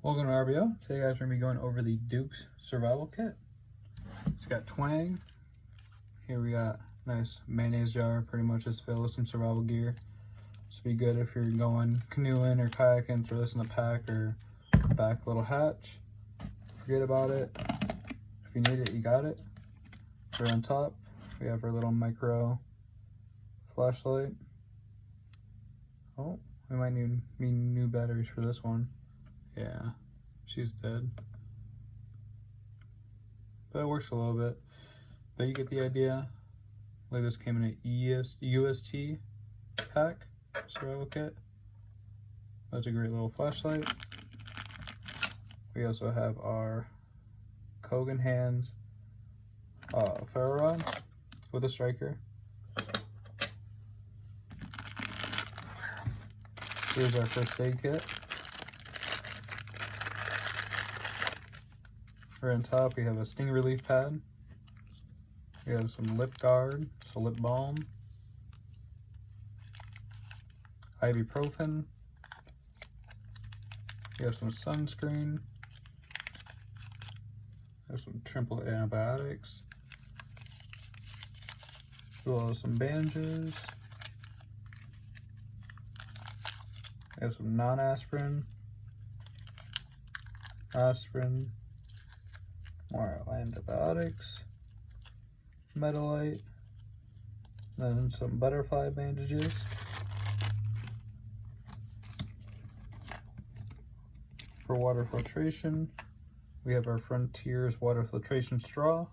Welcome to RBO. Today guys, we're going to be going over the Duke's Survival Kit. It's got twang. Here we got nice mayonnaise jar, pretty much just filled with some survival gear. This would be good if you're going canoeing or kayaking, throw this in the pack or back little hatch. Forget about it. If you need it, you got it. Right on top, we have our little micro flashlight. Oh, we might need new batteries for this one. Yeah, she's dead. But it works a little bit. But you get the idea. Like this came in an UST pack survival kit. That's a great little flashlight. We also have our Kogan hands ferro rod with a striker. Here's our first aid kit. Right on top we have a sting relief pad. We have some lip guard, so lip balm, ibuprofen. We have some sunscreen. We have some triple antibiotics. As well as some bandages. We have some non-aspirin, aspirin, more antibiotics, Metalite, then some butterfly bandages. For water filtration, we have our Frontiers water filtration straw.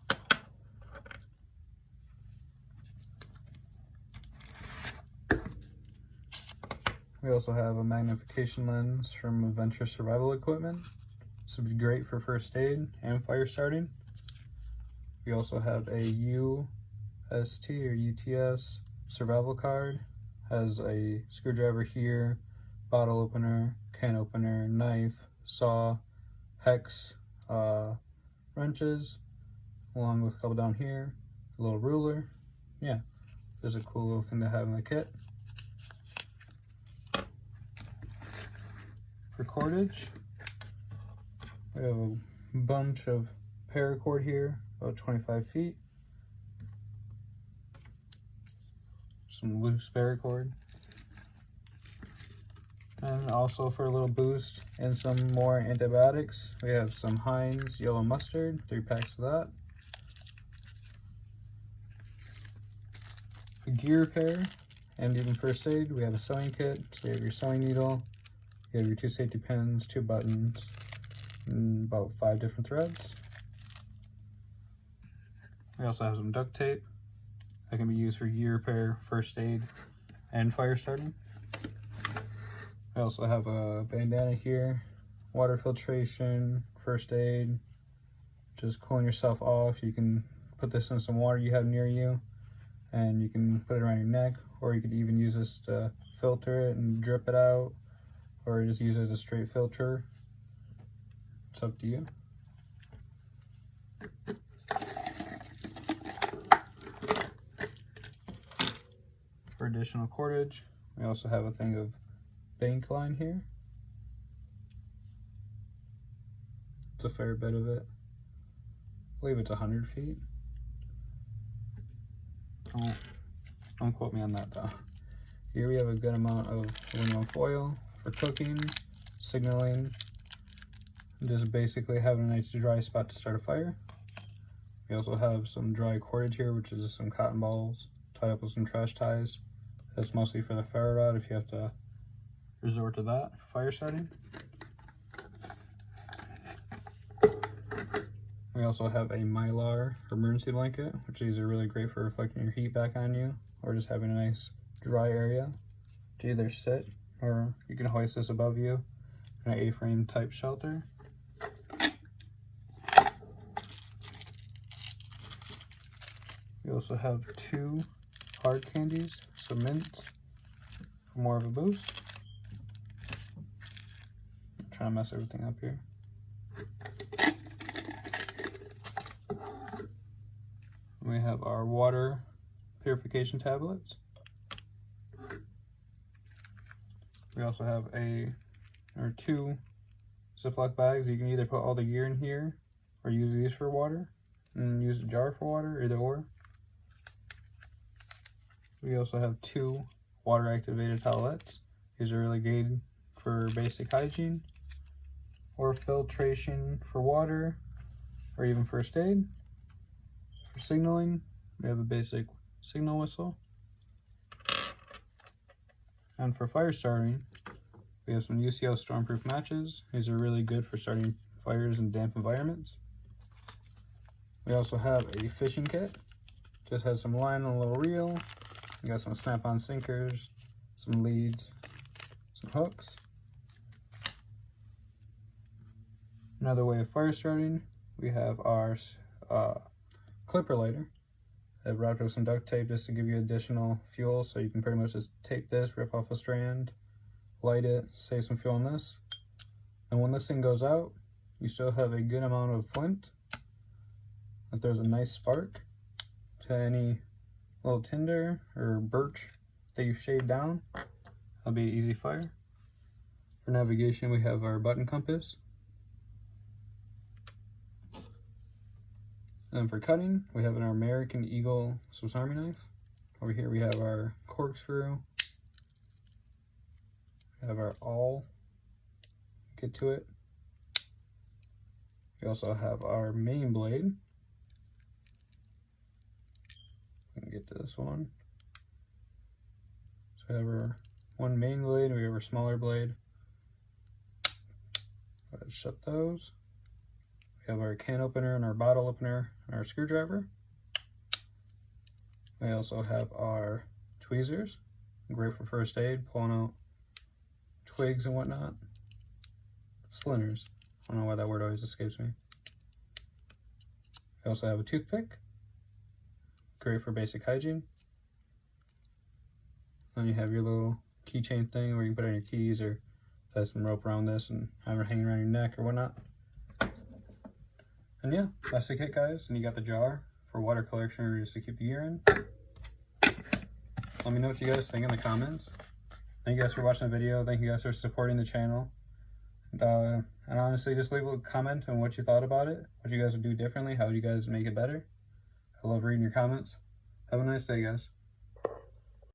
We also have a magnification lens from Adventure Survival Equipment. This would be great for first aid and fire starting. We also have a UST or UTS survival card. Has a screwdriver here, bottle opener, can opener, knife, saw, hex, wrenches, along with a couple down here, a little ruler. Yeah, there's a cool little thing to have in the kit. For cordage, we have a bunch of paracord here, about 25 feet. Some loose paracord. And also for a little boost and some more antibiotics, we have some Heinz yellow mustard, 3 packs of that. For gear repair and even first aid, we have a sewing kit. So you have your sewing needle, you have your 2 safety pins, 2 buttons, and about 5 different threads. We also have some duct tape that can be used for gear repair, first aid, and fire starting. We also have a bandana here, water filtration, first aid, just cooling yourself off. You can put this in some water you have near you, and you can put it around your neck, or you could even use this to filter it and drip it out, or just use it as a straight filter. It's up to you. For additional cordage, we also have a thing of bank line here. It's a fair bit of it. I believe it's 100 feet. Don't quote me on that though. Here we have a good amount of aluminum foil for cooking, signaling, and just basically having a nice dry spot to start a fire. We also have some dry cordage here, which is some cotton balls tied up with some trash ties. That's mostly for the ferro rod if you have to resort to that for fire starting. We also have a Mylar emergency blanket, which these are really great for reflecting your heat back on you, or just having a nice dry area to either sit, or you can hoist this above you in an A-frame type shelter. We also have 2 hard candies, some mints for more of a boost. I'm trying to mess everything up here. We have our water purification tablets. We also have 2 Ziploc bags. You can either put all the gear in here or use these for water and use a jar for water, either or. We also have 2 water activated towelettes. These are really good for basic hygiene or filtration for water or even first aid. For signaling, we have a basic signal whistle. And for fire starting, we have some UCL stormproof matches. These are really good for starting fires in damp environments. We also have a fishing kit. Just has some line and a little reel. We got some snap-on sinkers, some leads, some hooks. Another way of fire starting, we have our clipper lighter. I've wrapped with some duct tape just to give you additional fuel, so you can pretty much just take this, rip off a strand, light it, save some fuel on this. And when this thing goes out, you still have a good amount of flint. If there's a nice spark to any little tinder or birch that you've shaved down, that'll be an easy fire. For navigation, we have our button compass. And for cutting, we have our American Eagle Swiss Army knife. Over here we have our corkscrew. We have our awl. Get to it. We also have our main blade. We can get to this one. So we have our one main blade, we have our smaller blade. Let's shut those. We have our can opener and our bottle opener and our screwdriver. We also have our tweezers, great for first aid, pulling out twigs and whatnot. Splinters, I don't know why that word always escapes me. We also have a toothpick, great for basic hygiene. Then you have your little keychain thing where you can put in your keys or have some rope around this and have it hanging around your neck or whatnot. And yeah, that's the kit, guys. And you got the jar for water collection or just to keep the gear in. Let me know what you guys think in the comments. Thank you guys for watching the video. Thank you guys for supporting the channel. And honestly, just leave a comment on what you thought about it, what you guys would do differently, how you guys make it better. I love reading your comments. Have a nice day, guys.